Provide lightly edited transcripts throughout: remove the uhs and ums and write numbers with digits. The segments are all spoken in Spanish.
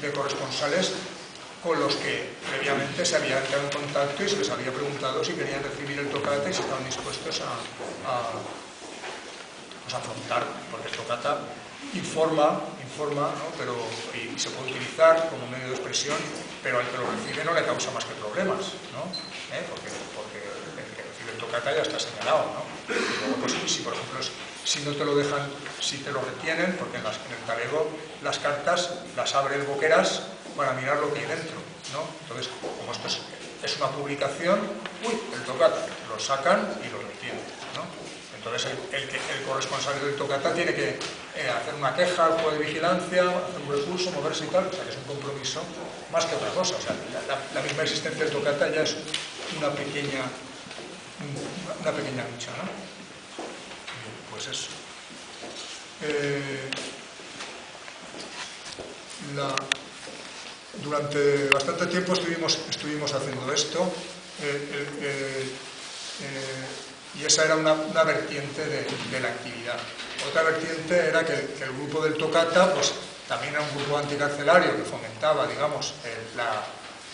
de corresponsales con los que previamente se había entrado en contacto y se les había preguntado si querían recibir el toccata y si estaban dispuestos a afrontar, porque el toccata informa, ¿no? Pero, y se puede utilizar como medio de expresión, pero al que lo recibe no le causa más que problemas, ¿no? Porque el que recibe el toccata ya está señalado, ¿no? Y luego, pues, si por ejemplo, si no te lo dejan, si te lo retienen, porque en el talego las cartas las abre el boqueras para mirar lo que hay dentro, ¿no? Entonces, como esto es una publicación, el toccata, lo sacan y lo retienen, ¿no? Entonces el corresponsal del toccata tiene que hacer una queja al juez de vigilancia, hacer un recurso, moverse y tal, o sea que es un compromiso más que otra cosa. O sea, la misma existencia del toccata ya es una pequeña lucha, ¿no? Pues eso. Durante bastante tiempo estuvimos haciendo esto. Y esa era una vertiente de la actividad. Otra vertiente era que el grupo del toccata, pues también era un grupo anticarcelario que fomentaba, digamos,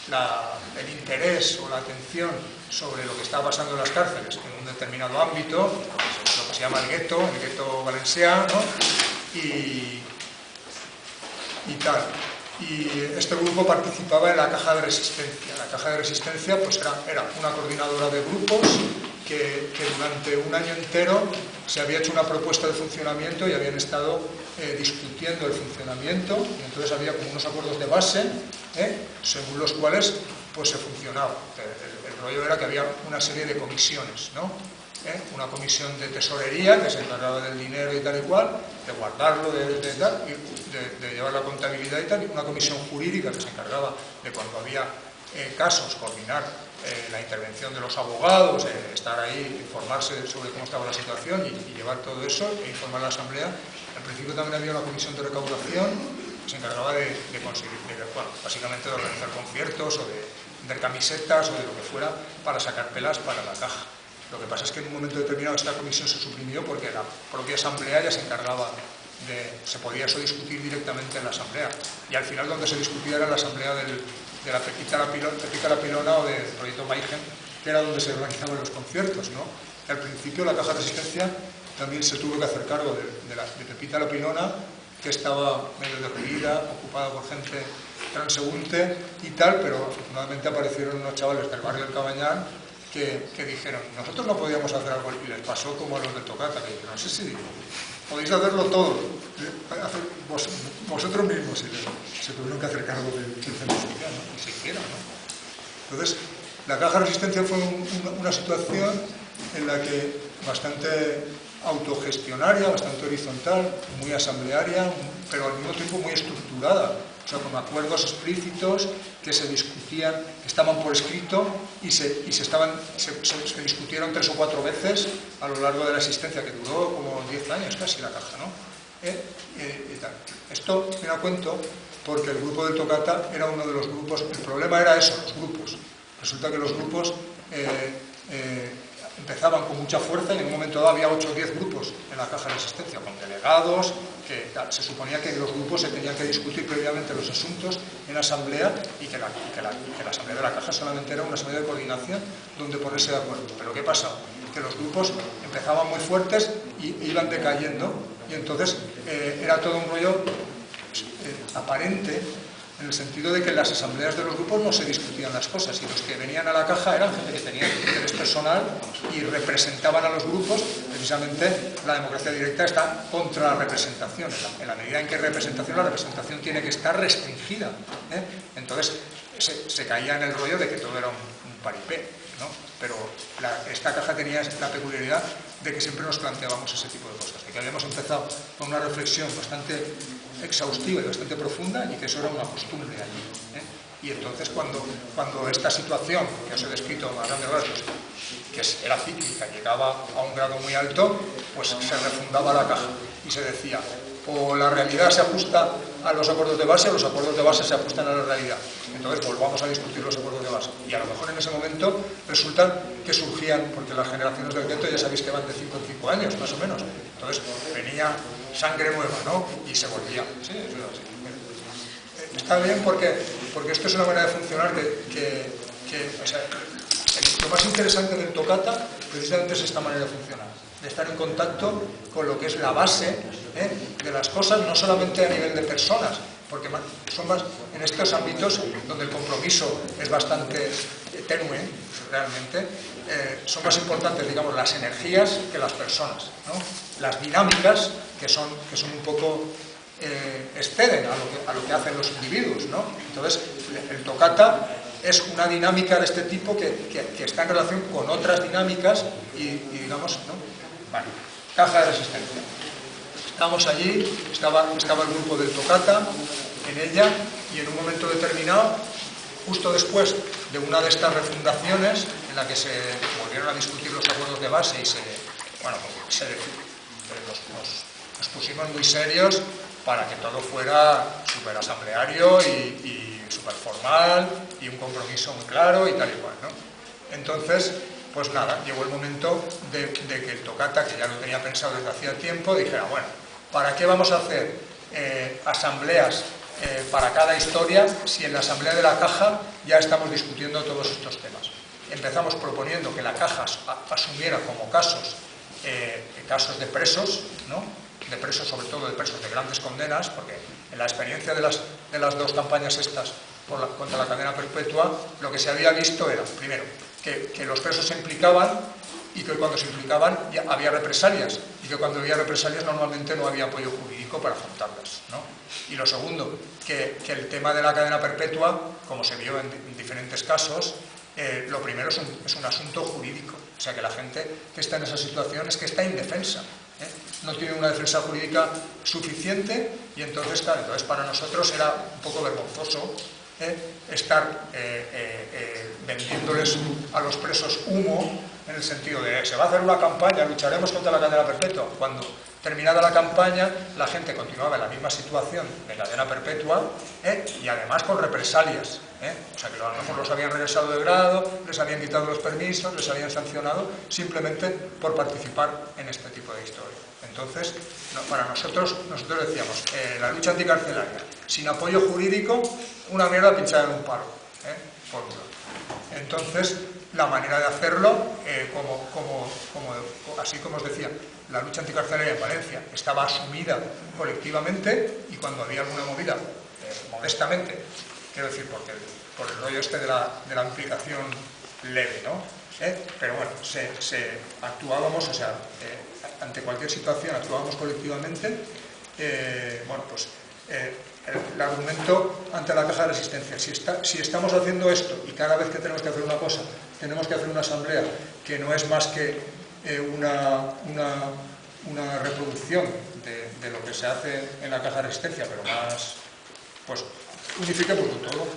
el interés o la atención sobre lo que estaba pasando en las cárceles en un determinado ámbito, lo que se llama el gueto valencià, ¿no? y tal. Y este grupo participaba en la caja de resistencia. La caja de resistencia pues era una coordinadora de grupos que durante un año entero se había hecho una propuesta de funcionamiento y habían estado discutiendo el funcionamiento, y entonces había como unos acuerdos de base según los cuales pues se funcionaba. El rollo era que había una serie de comisiones, ¿no? Una comisión de tesorería que se encargaba del dinero y tal y cual, de guardarlo, de llevar la contabilidad y tal, y una comisión jurídica que se encargaba de cuando había casos, coordinar la intervención de los abogados, estar ahí, informarse sobre cómo estaba la situación y llevar todo eso e informar a la asamblea. Al principio también había una comisión de recaudación que se encargaba de conseguir, básicamente de organizar conciertos o de vender camisetas o de lo que fuera para sacar pelas para la caja. Lo que pasa es que en un momento determinado esta comisión se suprimió porque la propia asamblea ya se encargaba se podía eso discutir directamente en la asamblea. Y al final donde se discutía era la asamblea de la Pepita la Pilona o del proyecto Maigen, que era donde se organizaban los conciertos, ¿no? Y al principio la caja de resistencia también se tuvo que hacer cargo de Pepita la Pilona, que estaba medio derruida, ocupada por gente transeúnte y tal, pero afortunadamente aparecieron unos chavales del barrio del Cabañán que dijeron, nosotros no podíamos hacer algo, y les pasó como a los del toccata, que dijeron, sí, podéis hacerlo todo, vosotros mismos, y se tuvieron que hacer cargo del centro social, ¿no? Y se hicieron, ¿no? Entonces, la caja de resistencia fue una situación en la que bastante autogestionaria, bastante horizontal, muy asamblearia, pero al mismo tiempo muy estructurada. O sea, con acuerdos explícitos que se discutían, que estaban por escrito y se discutieron 3 o 4 veces a lo largo de la existencia, que duró como 10 años casi la caja, ¿no? Y tal. Esto me da cuento porque el grupo del toccata era uno de los grupos. El problema era eso, los grupos. Resulta que los grupos empezaban con mucha fuerza y en un momento dado había 8 o 10 grupos en la caja de resistencia, con delegados, que se suponía que los grupos se tenían que discutir previamente los asuntos en asamblea y que la asamblea de la caja solamente era una asamblea de coordinación donde ponerse de acuerdo. Pero ¿qué pasa? Que los grupos empezaban muy fuertes y iban decayendo, y entonces era todo un rollo aparente, en el sentido de que en las asambleas de los grupos no se discutían las cosas, y los que venían a la caja eran gente que tenía interés personal y representaban a los grupos. Precisamente la democracia directa está contra la representación, en la medida en que la representación tiene que estar restringida, Entonces se caía en el rollo de que todo era un paripé, ¿no? Pero esta caja tenía la peculiaridad de que siempre nos planteábamos ese tipo de cosas, de que habíamos empezado con una reflexión bastante exhaustiva y bastante profunda, y que eso era una costumbre allí, Y entonces cuando esta situación que os he descrito a grandes rasgos, que era cíclica, llegaba a un grado muy alto, pues se refundaba la caja y se decía, o la realidad se ajusta a los acuerdos de base, o los acuerdos de base se ajustan a la realidad. Entonces volvamos a discutir los acuerdos de base. Y a lo mejor en ese momento resulta que surgían, porque las generaciones del gueto ya sabéis que van de 5 en 5 años, más o menos. Entonces venía sangre nueva, ¿no? Y se volvía. Sí, eso es así. está bien porque esto es una manera de funcionar o sea, lo más interesante del Toccata precisamente es esta manera de funcionar, de estar en contacto con lo que es la base de las cosas, no solamente a nivel de personas, porque son más en estos ámbitos donde el compromiso es bastante tenue, realmente, son más importantes, digamos, las energías que las personas, ¿no? Las dinámicas que son un poco exceden a lo que hacen los individuos, ¿no? Entonces, el Toccata es una dinámica de este tipo que está en relación con otras dinámicas y digamos, ¿no? Vale, caja de resistencia. Estábamos allí, estaba el grupo del Toccata en ella, y en un momento determinado, justo después de una de estas refundaciones en la que se volvieron a discutir los acuerdos de base y nos pusimos muy serios para que todo fuera súper asambleario y súper formal y un compromiso muy claro y tal y cual, ¿no? Entonces, pues nada, llegó el momento de que el Toccata, que ya lo tenía pensado desde hacía tiempo, dijera, bueno, ¿para qué vamos a hacer asambleas para cada historia si en la asamblea de la caja ya estamos discutiendo todos estos temas? Empezamos proponiendo que la caja asumiera como casos de presos, ¿no? De presos, sobre todo de presos de grandes condenas, porque en la experiencia de las dos campañas estas contra la cadena perpetua, lo que se había visto era, primero, que los presos se implicaban y que cuando se implicaban ya había represalias, y que cuando había represalias normalmente no había apoyo jurídico para afrontarlas, ¿no? Y lo segundo, que el tema de la cadena perpetua, como se vio en diferentes casos, lo primero es un asunto jurídico, o sea que la gente que está en esa situación es que está indefensa, no tiene una defensa jurídica suficiente, y entonces, claro, para nosotros era un poco vergonzoso estar vendiéndoles a los presos humo, en el sentido de se va a hacer una campaña, lucharemos contra la cadena perpetua, cuando terminada la campaña la gente continuaba en la misma situación de cadena perpetua y además con represalias, o sea que a lo mejor los habían regresado de grado, les habían quitado los permisos, les habían sancionado simplemente por participar en este tipo de historia. Entonces, para nosotros decíamos, la lucha anticarcelaria sin apoyo jurídico, una mierda pinchada en un palo, por un lado. Entonces, la manera de hacerlo, así como os decía, la lucha anticarcelaria en Valencia estaba asumida colectivamente, y cuando había alguna movida, modestamente, quiero decir, por el rollo este de la implicación leve, ¿no? Pero bueno, actuábamos, o sea, ante cualquier situación actuábamos colectivamente. Bueno, pues el argumento ante la caja de resistencia, si estamos haciendo esto y cada vez que tenemos que hacer una cosa tenemos que hacer una asamblea que no es más que una reproducción de lo que se hace en la caja de resistencia, pero más, pues unifiquémoslo todo.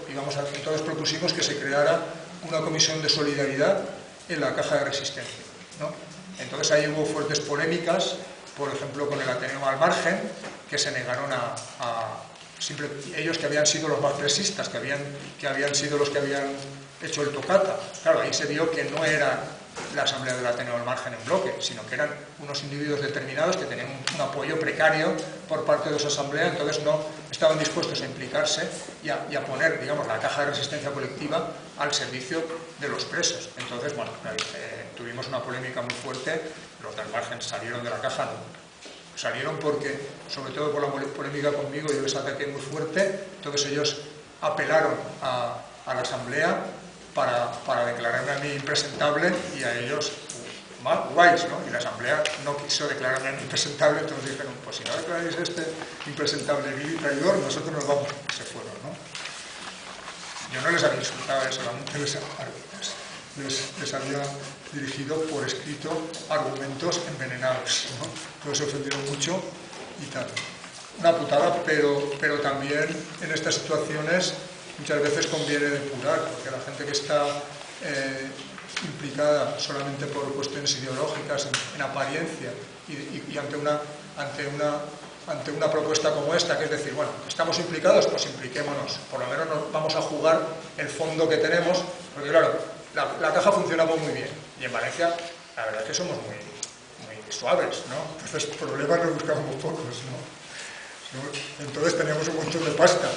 Entonces propusimos que se creara una comisión de solidaridad en la caja de resistencia, ¿no? Entonces ahí hubo fuertes polémicas, por ejemplo con el Ateneo al Margen, que se negaron ellos, que habían sido los más presistas, que habían sido los que habían hecho el Toccata. Claro, ahí se vio que no era la asamblea del Ateneo al Margen en bloque, sino que eran unos individuos determinados que tenían un apoyo precario por parte de esa asamblea, entonces no estaban dispuestos a implicarse y a poner, digamos, la caja de resistencia colectiva al servicio de los presos. Entonces, bueno, tuvimos una polémica muy fuerte. Los del Margen salieron de la caja, no. Salieron porque, sobre todo por la polémica conmigo, yo les ataqué muy fuerte. Entonces ellos apelaron a la asamblea para declararme a mí impresentable, y a ellos guays, ¿no? Y la asamblea no quiso declararme a mí impresentable, entonces dijeron, pues si no declaráis impresentable, vil y traidor, nosotros nos vamos. Se fueron, ¿no? Yo no les había insultado, solamente les había dirigido por escrito argumentos envenenados, ¿no? Entonces se ofendieron mucho y tal. Una putada, pero también en estas situaciones muchas veces conviene depurar, porque la gente que está implicada solamente por cuestiones ideológicas, en apariencia, y ante una propuesta como esta, que es decir, bueno, ¿estamos implicados? Pues impliquémonos, por lo menos nos vamos a jugar el fondo que tenemos, porque claro, la caja funcionaba muy bien, y en Valencia la verdad es que somos muy suaves, ¿no? Entonces problemas nos buscamos pocos, ¿no? Entonces teníamos un montón de pasta.